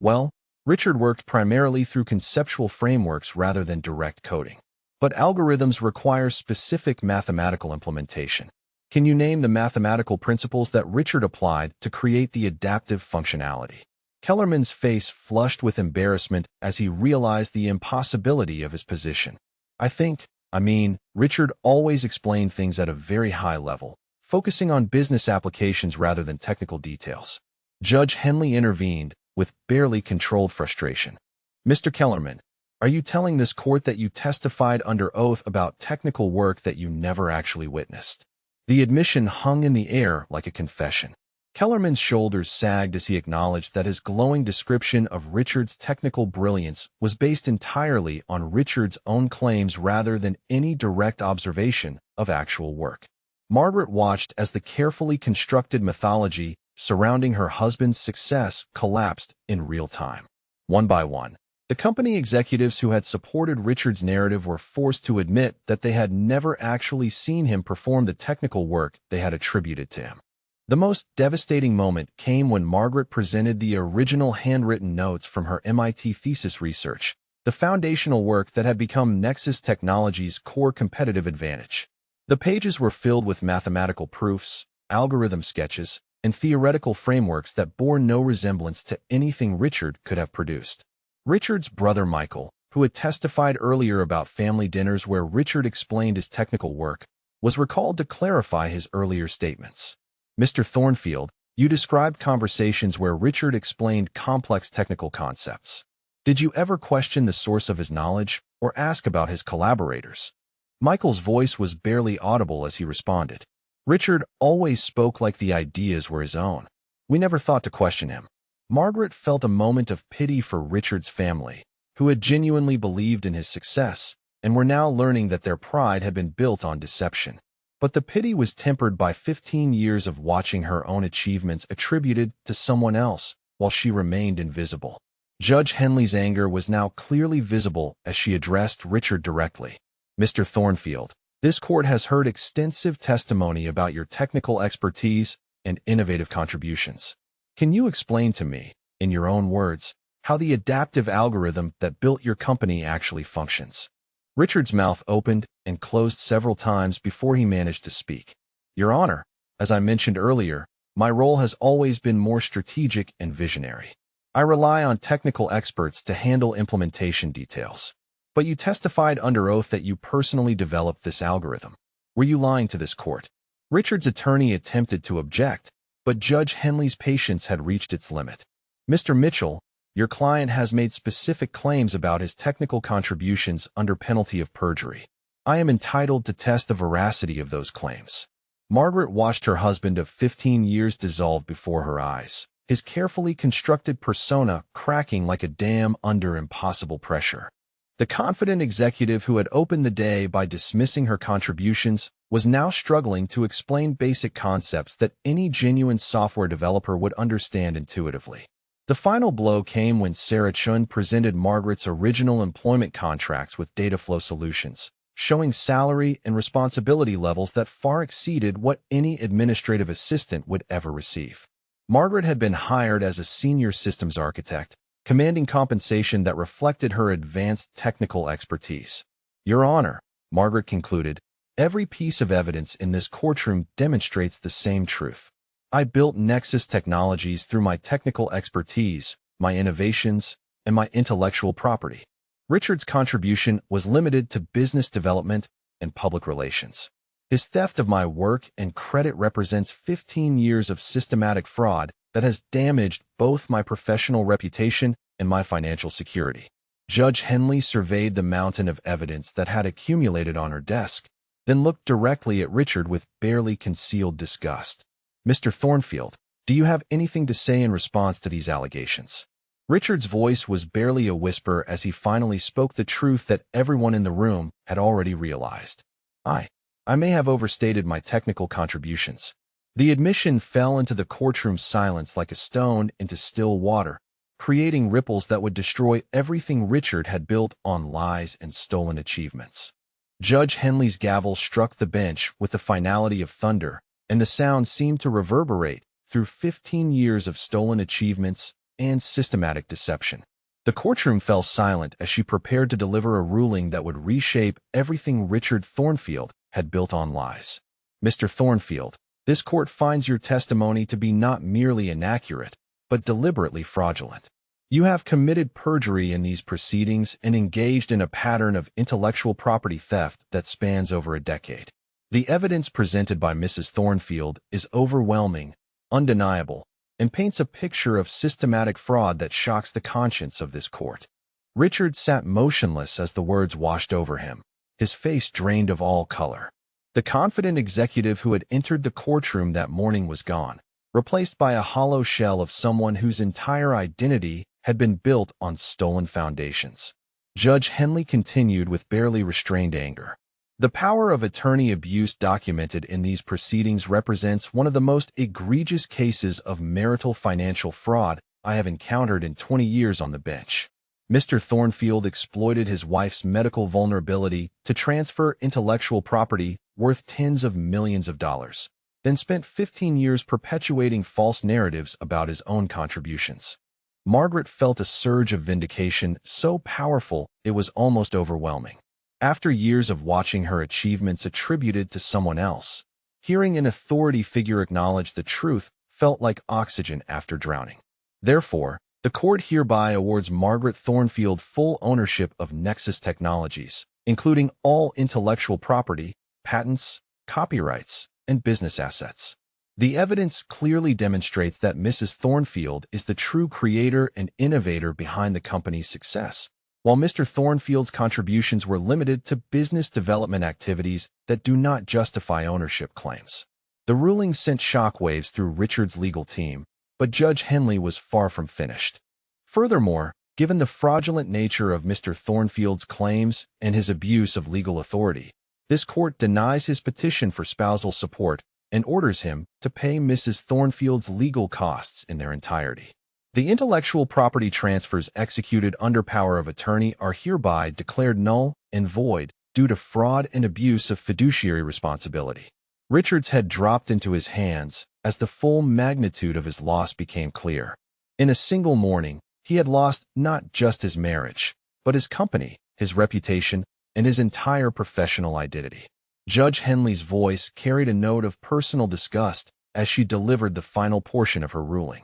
Well, Richard worked primarily through conceptual frameworks rather than direct coding. But algorithms require specific mathematical implementation. Can you name the mathematical principles that Richard applied to create the adaptive functionality? Kellerman's face flushed with embarrassment as he realized the impossibility of his position. Richard always explained things at a very high level, focusing on business applications rather than technical details. Judge Henley intervened with barely controlled frustration. Mr. Kellerman, are you telling this court that you testified under oath about technical work that you never actually witnessed? The admission hung in the air like a confession. Kellerman's shoulders sagged as he acknowledged that his glowing description of Richard's technical brilliance was based entirely on Richard's own claims rather than any direct observation of actual work. Margaret watched as the carefully constructed mythology surrounding her husband's success collapsed in real time. One by one, the company executives who had supported Richard's narrative were forced to admit that they had never actually seen him perform the technical work they had attributed to him. The most devastating moment came when Margaret presented the original handwritten notes from her MIT thesis research, the foundational work that had become Nexus Technologies' core competitive advantage. The pages were filled with mathematical proofs, algorithm sketches, and theoretical frameworks that bore no resemblance to anything Richard could have produced. Richard's brother Michael, who had testified earlier about family dinners where Richard explained his technical work, was recalled to clarify his earlier statements. Mr. Thornfield, you described conversations where Richard explained complex technical concepts. Did you ever question the source of his knowledge or ask about his collaborators? Michael's voice was barely audible as he responded. Richard always spoke like the ideas were his own. We never thought to question him. Margaret felt a moment of pity for Richard's family, who had genuinely believed in his success and were now learning that their pride had been built on deception. But the pity was tempered by 15 years of watching her own achievements attributed to someone else while she remained invisible. Judge Henley's anger was now clearly visible as she addressed Richard directly. Mr. Thornfield, this court has heard extensive testimony about your technical expertise and innovative contributions. Can you explain to me, in your own words, how the adaptive algorithm that built your company actually functions? Richard's mouth opened and closed several times before he managed to speak. Your Honor, as I mentioned earlier, my role has always been more strategic and visionary. I rely on technical experts to handle implementation details. But you testified under oath that you personally developed this algorithm. Were you lying to this court? Richard's attorney attempted to object, but Judge Henley's patience had reached its limit. Mr. Mitchell, your client has made specific claims about his technical contributions under penalty of perjury. I am entitled to test the veracity of those claims. Margaret watched her husband of 15 years dissolve before her eyes, his carefully constructed persona cracking like a dam under impossible pressure. The confident executive who had opened the day by dismissing her contributions was now struggling to explain basic concepts that any genuine software developer would understand intuitively. The final blow came when Sarah Chun presented Margaret's original employment contracts with Dataflow Solutions, showing salary and responsibility levels that far exceeded what any administrative assistant would ever receive. Margaret had been hired as a senior systems architect, commanding compensation that reflected her advanced technical expertise. Your Honor, Margaret concluded, every piece of evidence in this courtroom demonstrates the same truth. I built Nexus Technologies through my technical expertise, my innovations, and my intellectual property. Richard's contribution was limited to business development and public relations. His theft of my work and credit represents 15 years of systematic fraud that has damaged both my professional reputation and my financial security. Judge Henley surveyed the mountain of evidence that had accumulated on her desk, then looked directly at Richard with barely concealed disgust. Mr. Thornfield, do you have anything to say in response to these allegations? Richard's voice was barely a whisper as he finally spoke the truth that everyone in the room had already realized. I may have overstated my technical contributions. The admission fell into the courtroom silence like a stone into still water, creating ripples that would destroy everything Richard had built on lies and stolen achievements. Judge Henley's gavel struck the bench with the finality of thunder, and the sound seemed to reverberate through 15 years of stolen achievements and systematic deception. The courtroom fell silent as she prepared to deliver a ruling that would reshape everything Richard Thornfield had built on lies. Mr. Thornfield, this court finds your testimony to be not merely inaccurate, but deliberately fraudulent. You have committed perjury in these proceedings and engaged in a pattern of intellectual property theft that spans over a decade. The evidence presented by Mrs. Thornfield is overwhelming, undeniable, and paints a picture of systematic fraud that shocks the conscience of this court. Richard sat motionless as the words washed over him, his face drained of all color. The confident executive who had entered the courtroom that morning was gone, replaced by a hollow shell of someone whose entire identity had been built on stolen foundations. Judge Henley continued with barely restrained anger. The power of attorney abuse documented in these proceedings represents one of the most egregious cases of marital financial fraud I have encountered in 20 years on the bench. Mr. Thornfield exploited his wife's medical vulnerability to transfer intellectual property worth tens of millions of dollars, then spent 15 years perpetuating false narratives about his own contributions. Margaret felt a surge of vindication so powerful it was almost overwhelming. After years of watching her achievements attributed to someone else, hearing an authority figure acknowledge the truth felt like oxygen after drowning. Therefore, the court hereby awards Margaret Thornfield full ownership of Nexus Technologies, including all intellectual property, patents, copyrights, and business assets. The evidence clearly demonstrates that Mrs. Thornfield is the true creator and innovator behind the company's success, while Mr. Thornfield's contributions were limited to business development activities that do not justify ownership claims. The ruling sent shockwaves through Richard's legal team, but Judge Henley was far from finished. Furthermore, given the fraudulent nature of Mr. Thornfield's claims and his abuse of legal authority, this court denies his petition for spousal support and orders him to pay Mrs. Thornfield's legal costs in their entirety. The intellectual property transfers executed under power of attorney are hereby declared null and void due to fraud and abuse of fiduciary responsibility. Richard's head dropped into his hands as the full magnitude of his loss became clear. In a single morning, he had lost not just his marriage, but his company, his reputation, and his entire professional identity. Judge Henley's voice carried a note of personal disgust as she delivered the final portion of her ruling.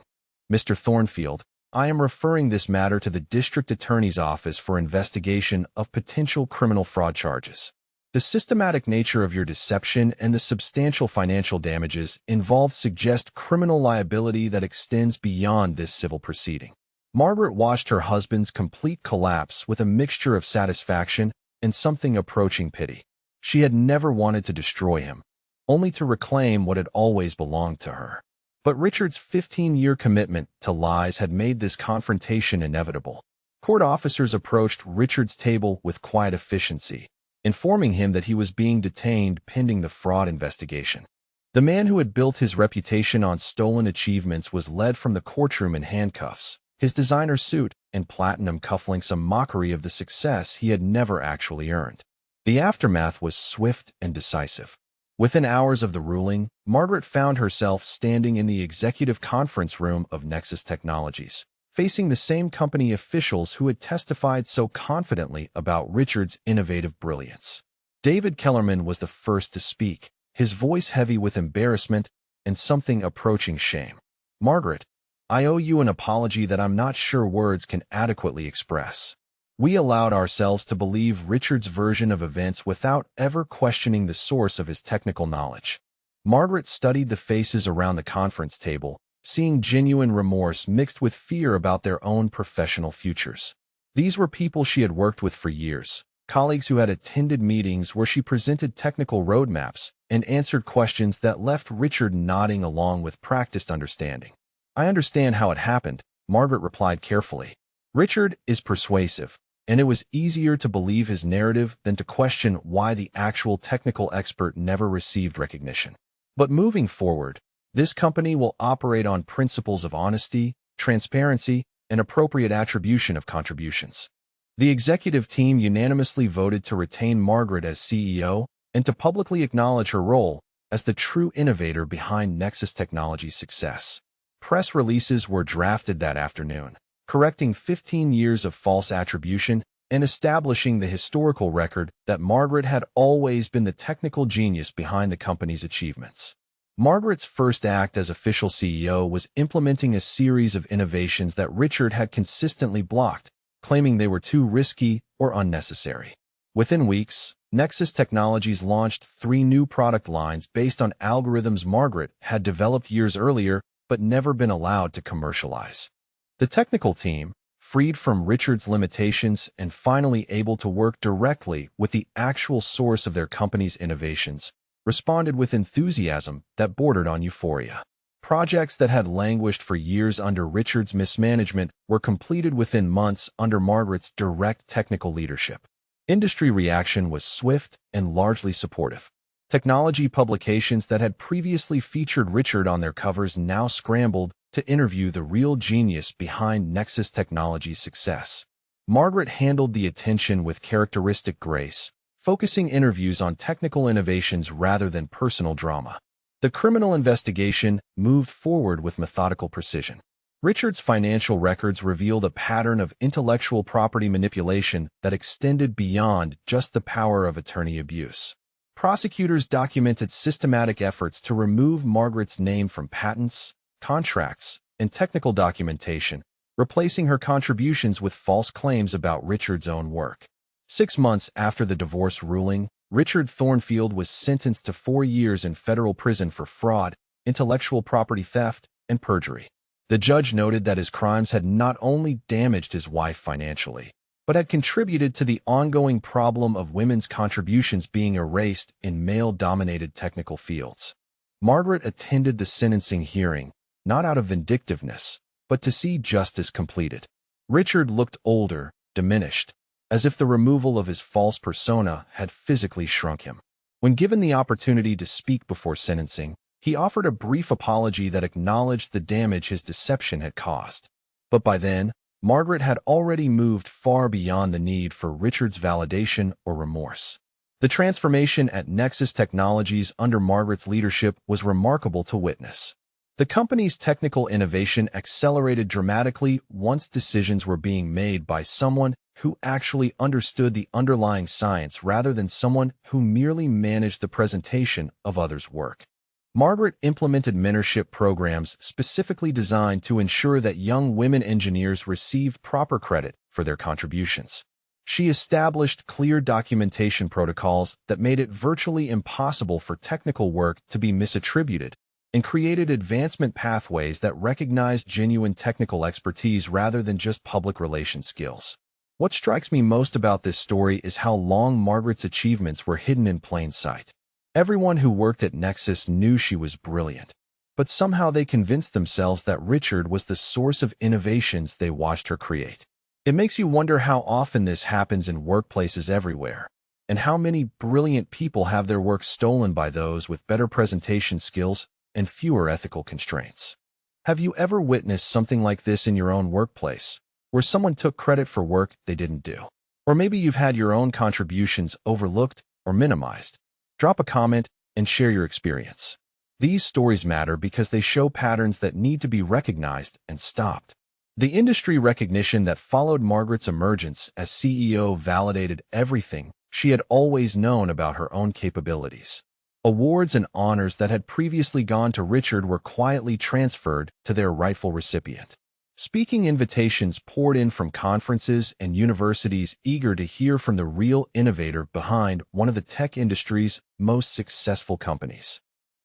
Mr. Thornfield, I am referring this matter to the District Attorney's Office for investigation of potential criminal fraud charges. The systematic nature of your deception and the substantial financial damages involved suggest criminal liability that extends beyond this civil proceeding. Margaret watched her husband's complete collapse with a mixture of satisfaction and something approaching pity. She had never wanted to destroy him, only to reclaim what had always belonged to her. But Richard's 15-year commitment to lies had made this confrontation inevitable. Court officers approached Richard's table with quiet efficiency, informing him that he was being detained pending the fraud investigation. The man who had built his reputation on stolen achievements was led from the courtroom in handcuffs, his designer suit and platinum cufflinks a mockery of the success he had never actually earned. The aftermath was swift and decisive. Within hours of the ruling, Margaret found herself standing in the executive conference room of Nexus Technologies, facing the same company officials who had testified so confidently about Richard's innovative brilliance. David Kellerman was the first to speak, his voice heavy with embarrassment and something approaching shame. Margaret, I owe you an apology that I'm not sure words can adequately express. We allowed ourselves to believe Richard's version of events without ever questioning the source of his technical knowledge. Margaret studied the faces around the conference table, seeing genuine remorse mixed with fear about their own professional futures. These were people she had worked with for years, colleagues who had attended meetings where she presented technical roadmaps and answered questions that left Richard nodding along with practiced understanding. I understand how it happened, Margaret replied carefully. Richard is persuasive, and it was easier to believe his narrative than to question why the actual technical expert never received recognition. But moving forward, this company will operate on principles of honesty, transparency, and appropriate attribution of contributions. The executive team unanimously voted to retain Margaret as CEO and to publicly acknowledge her role as the true innovator behind Nexus Technologies' success. Press releases were drafted that afternoon, correcting 15 years of false attribution and establishing the historical record that Margaret had always been the technical genius behind the company's achievements. Margaret's first act as official CEO was implementing a series of innovations that Richard had consistently blocked, claiming they were too risky or unnecessary. Within weeks, Nexus Technologies launched 3 new product lines based on algorithms Margaret had developed years earlier but never been allowed to commercialize. The technical team, freed from Richard's limitations and finally able to work directly with the actual source of their company's innovations, responded with enthusiasm that bordered on euphoria. Projects that had languished for years under Richard's mismanagement were completed within months under Margaret's direct technical leadership. Industry reaction was swift and largely supportive. Technology publications that had previously featured Richard on their covers now scrambled to interview the real genius behind Nexus Technologies' success. Margaret handled the attention with characteristic grace, focusing interviews on technical innovations rather than personal drama. The criminal investigation moved forward with methodical precision. Richard's financial records revealed a pattern of intellectual property manipulation that extended beyond just the power of attorney abuse. Prosecutors documented systematic efforts to remove Margaret's name from patents, contracts, and technical documentation, replacing her contributions with false claims about Richard's own work. 6 months after the divorce ruling, Richard Thornfield was sentenced to 4 years in federal prison for fraud, intellectual property theft, and perjury. The judge noted that his crimes had not only damaged his wife financially, but had contributed to the ongoing problem of women's contributions being erased in male-dominated technical fields. Margaret attended the sentencing hearing, not out of vindictiveness, but to see justice completed. Richard looked older, diminished, as if the removal of his false persona had physically shrunk him. When given the opportunity to speak before sentencing, he offered a brief apology that acknowledged the damage his deception had caused. But by then, Margaret had already moved far beyond the need for Richard's validation or remorse. The transformation at Nexus Technologies under Margaret's leadership was remarkable to witness. The company's technical innovation accelerated dramatically once decisions were being made by someone who actually understood the underlying science rather than someone who merely managed the presentation of others' work. Margaret implemented mentorship programs specifically designed to ensure that young women engineers received proper credit for their contributions. She established clear documentation protocols that made it virtually impossible for technical work to be misattributed, and created advancement pathways that recognized genuine technical expertise rather than just public relations skills. What strikes me most about this story is how long Margaret's achievements were hidden in plain sight. Everyone who worked at Nexus knew she was brilliant, but somehow they convinced themselves that Richard was the source of innovations they watched her create. It makes you wonder how often this happens in workplaces everywhere, and how many brilliant people have their work stolen by those with better presentation skills and fewer ethical constraints. Have you ever witnessed something like this in your own workplace, where someone took credit for work they didn't do? Or maybe you've had your own contributions overlooked or minimized. Drop a comment and share your experience. These stories matter because they show patterns that need to be recognized and stopped. The industry recognition that followed Margaret's emergence as CEO validated everything she had always known about her own capabilities. Awards and honors that had previously gone to Richard were quietly transferred to their rightful recipient. Speaking invitations poured in from conferences and universities eager to hear from the real innovator behind one of the tech industry's most successful companies.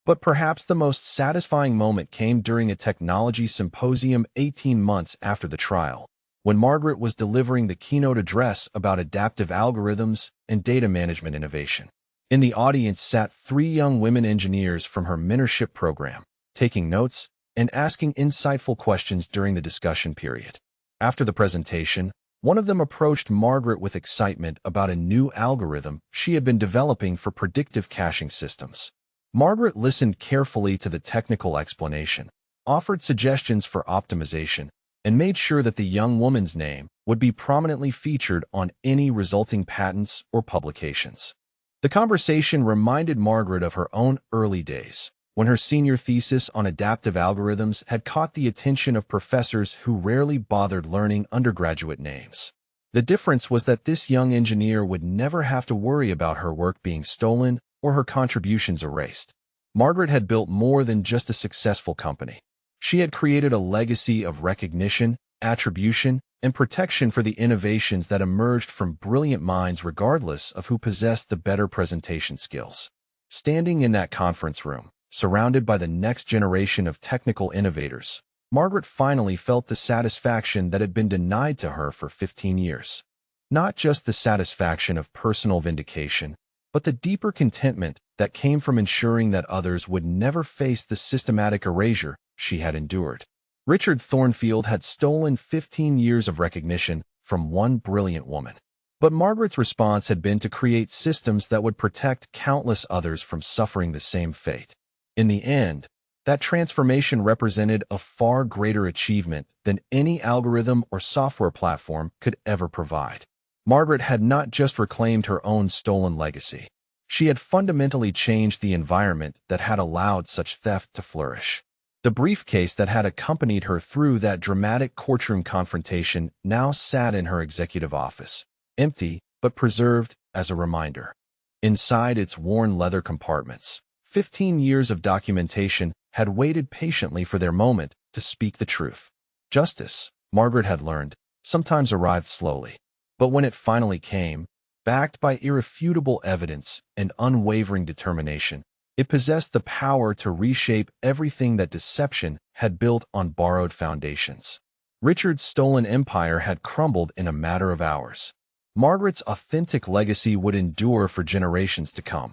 But perhaps the most satisfying moment came during a technology symposium 18 months after the trial, when Margaret was delivering the keynote address about adaptive algorithms and data management innovation. In the audience sat 3 young women engineers from her mentorship program, taking notes and asking insightful questions during the discussion period. After the presentation, one of them approached Margaret with excitement about a new algorithm she had been developing for predictive caching systems. Margaret listened carefully to the technical explanation, offered suggestions for optimization, and made sure that the young woman's name would be prominently featured on any resulting patents or publications. The conversation reminded Margaret of her own early days, when her senior thesis on adaptive algorithms had caught the attention of professors who rarely bothered learning undergraduate names. The difference was that this young engineer would never have to worry about her work being stolen or her contributions erased. Margaret had built more than just a successful company. She had created a legacy of recognition, attribution, and protection for the innovations that emerged from brilliant minds regardless of who possessed the better presentation skills. Standing in that conference room, surrounded by the next generation of technical innovators, Margaret finally felt the satisfaction that had been denied to her for 15 years. Not just the satisfaction of personal vindication, but the deeper contentment that came from ensuring that others would never face the systematic erasure she had endured. Richard Thornfield had stolen 15 years of recognition from one brilliant woman. But Margaret's response had been to create systems that would protect countless others from suffering the same fate. In the end, that transformation represented a far greater achievement than any algorithm or software platform could ever provide. Margaret had not just reclaimed her own stolen legacy. She had fundamentally changed the environment that had allowed such theft to flourish. The briefcase that had accompanied her through that dramatic courtroom confrontation now sat in her executive office, empty but preserved as a reminder. Inside its worn leather compartments, 15 years of documentation had waited patiently for their moment to speak the truth. Justice, Margaret had learned, sometimes arrived slowly. But when it finally came, backed by irrefutable evidence and unwavering determination, it possessed the power to reshape everything that deception had built on borrowed foundations. Richard's stolen empire had crumbled in a matter of hours. Margaret's authentic legacy would endure for generations to come.